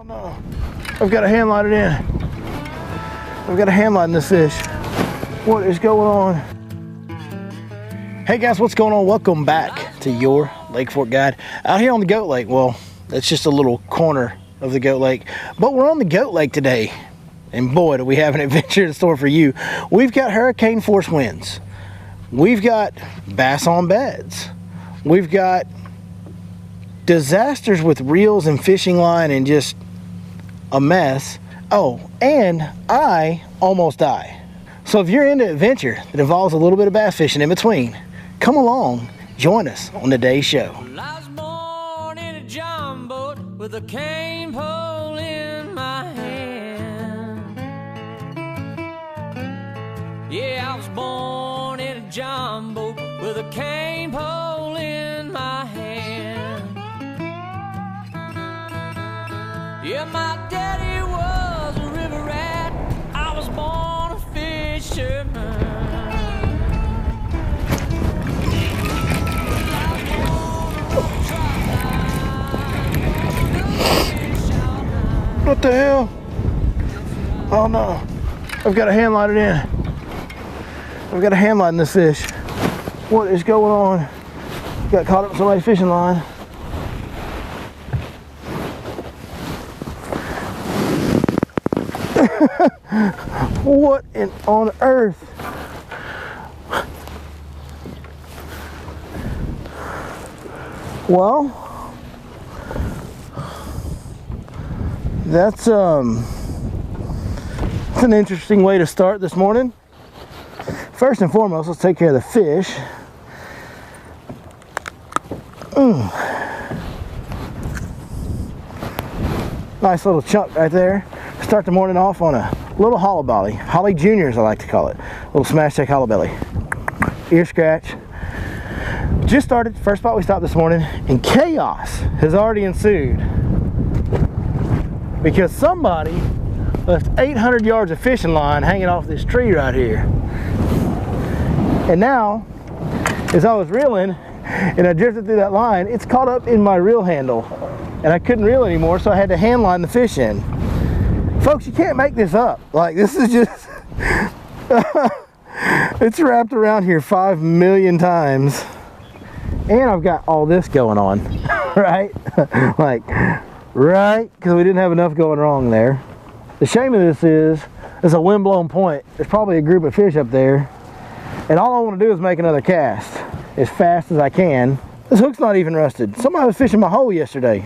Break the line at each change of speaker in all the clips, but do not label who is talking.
no, I've got to hand line it in. I've got to hand line this fish. What is going on? Hey guys, what's going on? Welcome back to your Lake Fork Guide. Out here on the Goat Lake. Well, that's just a little corner of the Goat Lake, but we're on the Goat Lake today. And boy, do we have an adventure in store for you. We've got hurricane force winds. We've got bass on beds. We've got disasters with reels and fishing line and just a mess. Oh, and I almost die. So if you're into adventure that involves a little bit of bass fishing in between, come along, join us on today's show.
I was born in a john boat with a cane pole in my hand. Yeah, I was born in a john boat with a cane pole in my hand. Yeah, my daddy was a river rat. I was born a fisherman.
What the hell? Oh no, I've got to hand line it in. I've got to hand line this fish. What is going on? Got caught up in somebody's fishing line. What on earth? Well, that's an interesting way to start this morning. First and foremost, let's take care of the fish. Nice little chunk right there. Start the morning off on a little hollow belly. Holly Juniors, I like to call it. Little smash check hollow belly. Ear scratch. Just started, first spot we stopped this morning, and chaos has already ensued because somebody left 800 yards of fishing line hanging off this tree right here. And now, as I was reeling and I drifted through that line, it's caught up in my reel handle and I couldn't reel anymore, so I had to hand line the fish in. Folks, you can't make this up. Like, this is just it's wrapped around here 5 million times. And I've got all this going on, right? Like, right? Because we didn't have enough going wrong there. The shame of this is, it's a windblown point. There's probably a group of fish up there. And all I want to do is make another cast as fast as I can. This hook's not even rusted. Somebody was fishing my hole yesterday.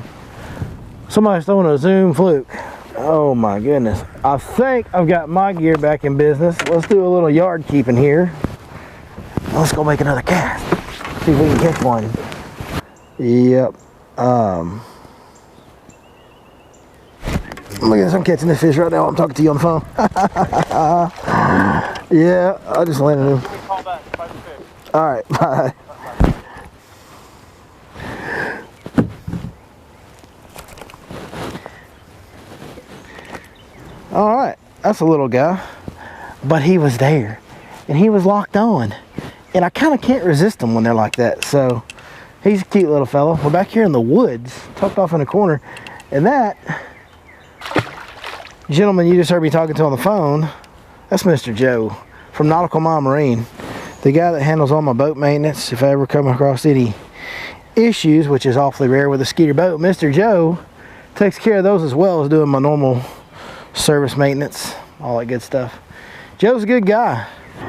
Somebody's throwing a Zoom fluke. Oh my goodness. I think I've got my gear back in business. Let's do a little yard keeping here. Let's go make another cast. See if we can catch one. Yep. Look at this, I'm catching this fish right now. I'm talking to you on the phone. Yeah, I just landed him. Alright, bye. Alright, that's a little guy. But he was there. And he was locked on. And I kind of can't resist them when they're like that. So, he's a cute little fellow. We're back here in the woods, tucked off in a corner. And that gentleman you just heard me talking to on the phone, that's Mr. Joe from Nautical Mile Marine. The guy that handles all my boat maintenance. If I ever come across any issues, which is awfully rare with a Skeeter boat, Mr. Joe takes care of those as well as doing my normal service maintenance, all that good stuff. Joe's a good guy.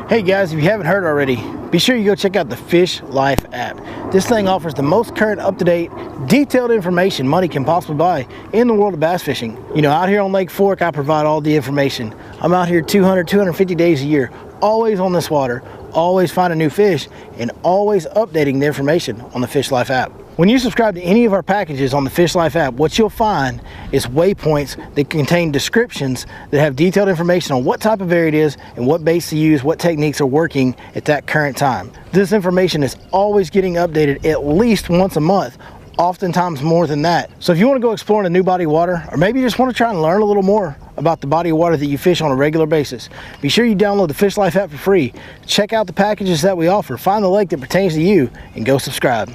Hey guys, if you haven't heard already, be sure you go check out the Fish Life app. This thing offers the most current, up-to-date, detailed information money can possibly buy in the world of bass fishing. You know, out here on Lake Fork, I provide all the information. I'm out here 250 days a year, always on this water, always finding new fish, and always updating the information on the Fish Life app. When you subscribe to any of our packages on the Fish Life app, what you'll find is waypoints that contain descriptions that have detailed information on what type of area it is and what baits to use, what techniques are working at that current time. This information is always getting updated at least once a month, oftentimes more than that. So if you want to go exploring a new body of water, or maybe you just want to try and learn a little more about the body of water that you fish on a regular basis, be sure you download the Fish Life app for free. Check out the packages that we offer, find the lake that pertains to you, and go subscribe.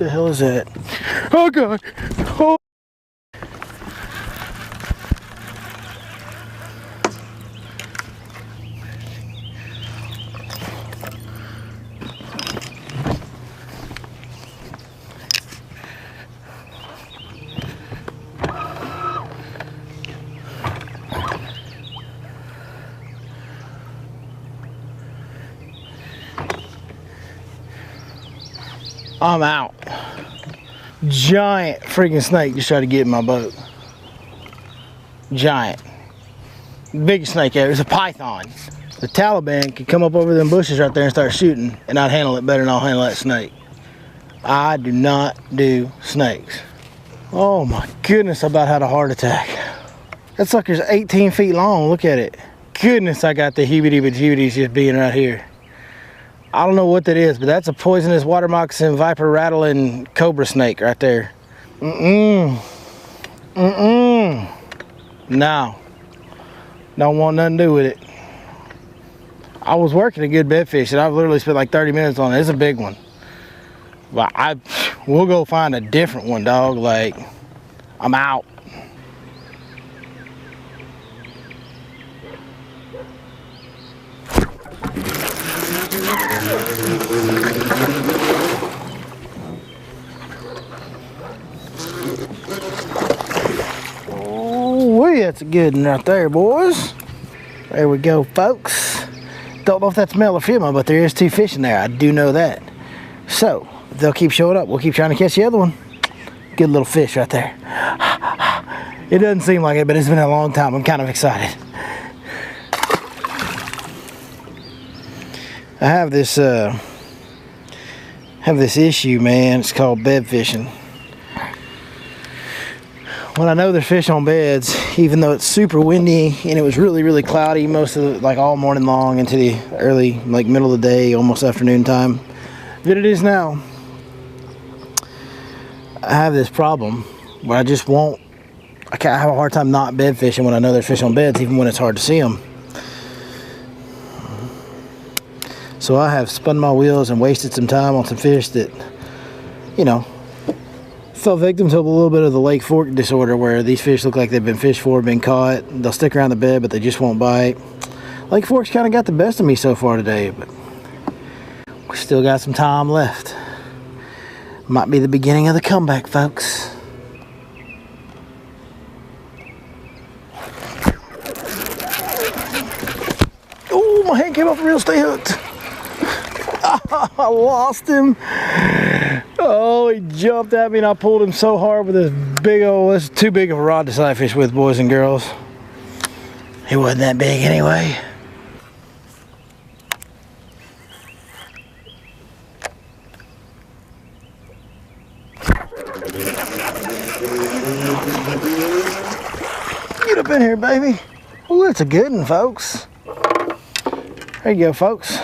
the hell is that? Oh God! Oh. I'm out. Giant freaking snake just tried to get in my boat. Giant. Biggest snake ever. It's a python. The Taliban could come up over them bushes right there and start shooting, and I'd handle it better than I'll handle that snake. I do not do snakes. Oh my goodness, I about had a heart attack. That sucker's 18 feet long. Look at it. Goodness, I got the heebie-jeebies just being right here. I don't know what that is, but that's a poisonous water moccasin, viper rattling cobra snake right there. No. Don't want nothing to do with it. I was working a good bed fish and I've literally spent like 30 minutes on it. It's a big one. But we'll go find a different one, dog. Like, I'm out. Oh, that's a good one right there, boys. There we go, folks. Don't know if that's male or female, but there is two fish in there. I do know that. So, they'll keep showing up. We'll keep trying to catch the other one. Good little fish right there. It doesn't seem like it, but it's been a long time. I'm kind of excited. I have this issue, man. It's called bed fishing. When I know there's fish on beds, even though it's super windy and it was really cloudy most of like all morning long into the early, like middle of the day, almost afternoon time that it is now, I have this problem where I just won't, I have a hard time not bed fishing when I know there's fish on beds, even when it's hard to see them. So I have spun my wheels and wasted some time on some fish that, you know, fell victim to a little bit of the Lake Fork disorder, where these fish look like they've been fished for, been caught. They'll stick around the bed, but they just won't bite. Lake Fork's kind of got the best of me so far today, but we still got some time left. Might be the beginning of the comeback, folks. Oh, my hand came off the reel, stay hooked. I lost him. Oh, he jumped at me and I pulled him so hard with this big old, this is too big of a rod to sight fish with, boys and girls. He wasn't that big anyway. Get up in here, baby. Oh, that's a good one, folks. There you go, folks.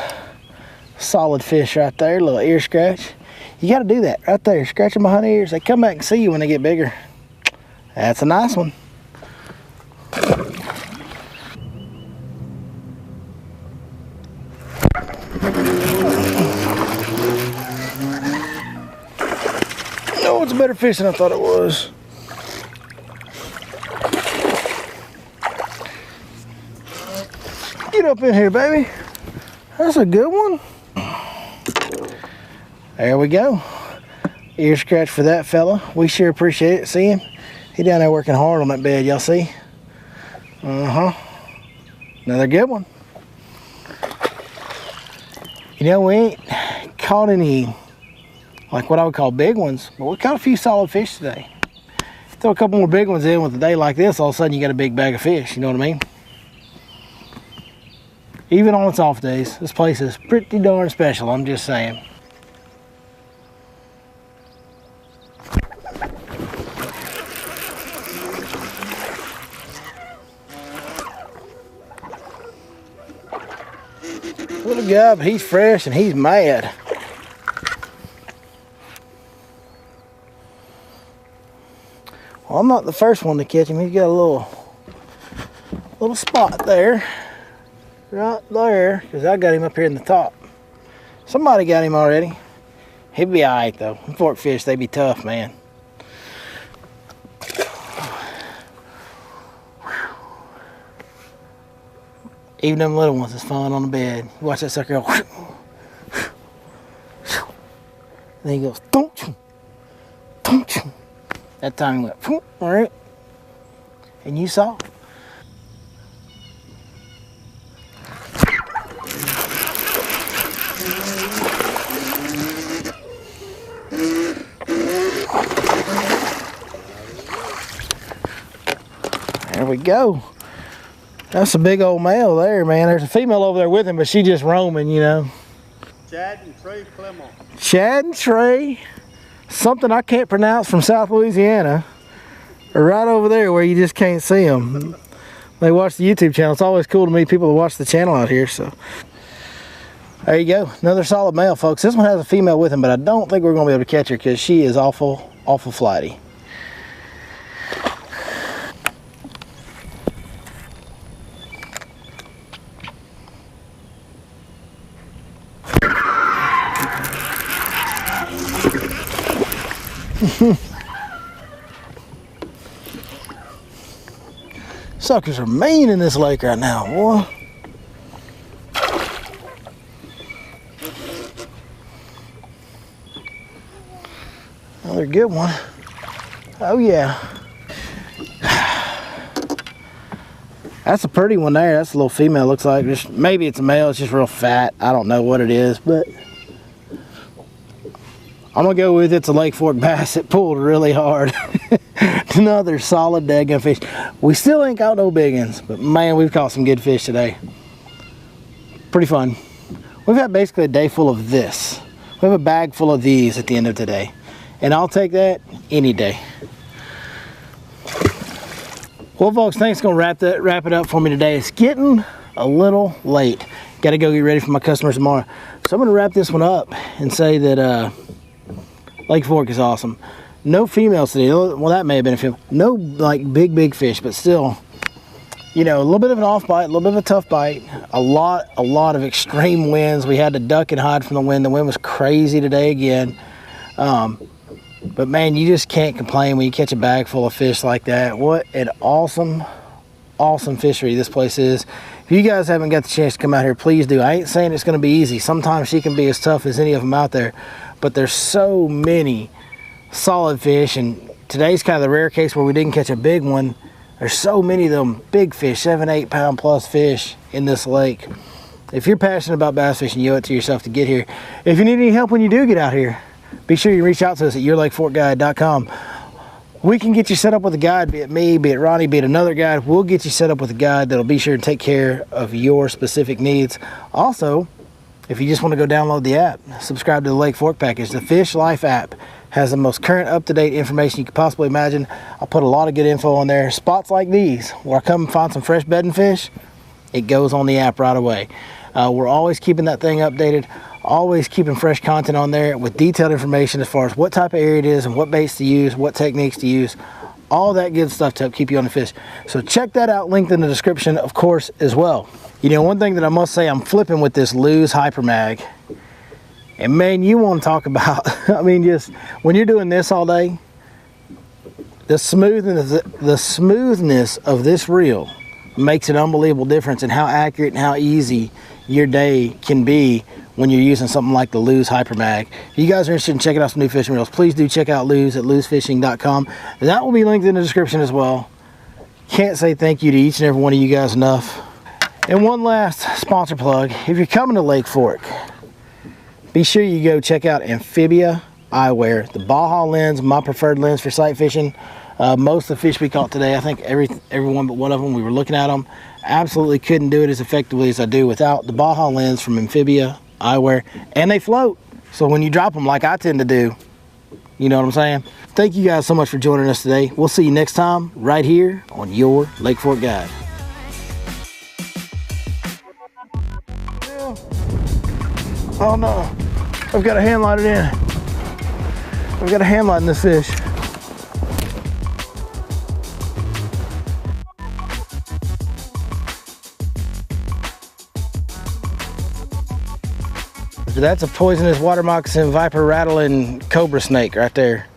Solid fish right there, little ear scratch. You got to do that right there, scratch them behind the ears. They come back and see you when they get bigger. That's a nice one. Oh, it's a better fish than I thought it was. Get up in here, baby. That's a good one. There we go. Ear scratch for that fella. We sure appreciate it. See him? He down there working hard on that bed, y'all see? Another good one. You know, we ain't caught any, like what I would call big ones, but we caught a few solid fish today. Throw a couple more big ones in with a day like this, all of a sudden you got a big bag of fish, you know what I mean? Even on its off days, this place is pretty darn special, I'm just saying. Little guy, but he's fresh and he's mad. Well, I'm not the first one to catch him. He's got a little spot there. Right there, because I got him up here in the top. Somebody got him already. He'd be alright though. Fork fish, they be tough, man. Even them little ones is fun on the bed. You watch that sucker go. Then he goes, don't. That time he went, all right. And you saw. There we go. That's a big old male there, man. There's a female over there with him, but she just roaming, you know.
Chad and Trey Clement.
Chad and Trey, something I can't pronounce, from South Louisiana, are right over there where you just can't see them. They watch the YouTube channel. It's always cool to meet people that watch the channel out here. So there you go, another solid male, folks. This one has a female with him, but I don't think we're going to be able to catch her because she is awful flighty. Suckers are mean in this lake right now, boy. Another good one. Oh yeah. That's a pretty one there. That's a little female, looks like. Just maybe it's a male, it's just real fat. I don't know what it is, but I'm gonna go with it's a Lake Fork bass. It pulled really hard. Another solid daggum fish. We still ain't got no big ones, but man, we've caught some good fish today. Pretty fun. We've had basically a day full of this. We have a bag full of these at the end of today, and I'll take that any day. Well, folks, thanks. Gonna wrap it up for me today. It's getting a little late. Got to go get ready for my customers tomorrow. So I'm gonna wrap this one up and say that Lake Fork is awesome. No females today. Well, that may have been a female. No like big fish, but still, you know, a little bit of an off bite, a little bit of a tough bite. A lot of extreme winds. We had to duck and hide from the wind. The wind was crazy today again. But man, you just can't complain when you catch a bag full of fish like that. What an awesome fishery this place is. If you guys haven't got the chance to come out here, please do. I ain't saying it's going to be easy. Sometimes she can be as tough as any of them out there, but there's so many solid fish, and today's kind of the rare case where we didn't catch a big one. There's so many of them big fish, 7-8 pound plus fish in this lake. If you're passionate about bass fishing, you owe it to yourself to get here. If you need any help when you do get out here, be sure you reach out to us at yourlakeforkguide.com. We can get you set up with a guide, be it me, be it Ronnie, be it another guide. We'll get you set up with a guide that'll be sure to take care of your specific needs. Also, if you just want to go download the app, subscribe to the Lake Fork package. The Fish Life app has the most current, up-to-date information you could possibly imagine. I'll put a lot of good info on there. Spots like these, where I come and find some fresh bedding fish, it goes on the app right away. We're always keeping that thing updated, always keeping fresh content on there with detailed information as far as what type of area it is and what baits to use, what techniques to use, all that good stuff to help keep you on the fish. So check that out, linked in the description, of course, as well. You know, one thing that I must say, I'm flipping with this Lew's Hyper Mag. And man, you want to talk about, I mean, just when you're doing this all day, the smoothness of this reel makes an unbelievable difference in how accurate and how easy your day can be when you're using something like the Lew's Hyper Mag. If you guys are interested in checking out some new fishing reels, please do check out Lew's at lewsfishing.com. That will be linked in the description as well. Can't say thank you to each and every one of you guys enough. And one last sponsor plug. If you're coming to Lake Fork, be sure you go check out Amphibia Eyewear. The Baja lens, my preferred lens for sight fishing. Most of the fish we caught today, I think everyone but one of them, we were looking at them, absolutely couldn't do it as effectively as I do without the Baja lens from Amphibia Eyewear. And they float, so when you drop them like I tend to do, you know what I'm saying? Thank you guys so much for joining us today. We'll see you next time right here on Your Lake Fork Guide. Oh no, I've got a hand lighted in. I've got a hand light in this fish. That's a poisonous water moccasin, viper rattling cobra snake right there.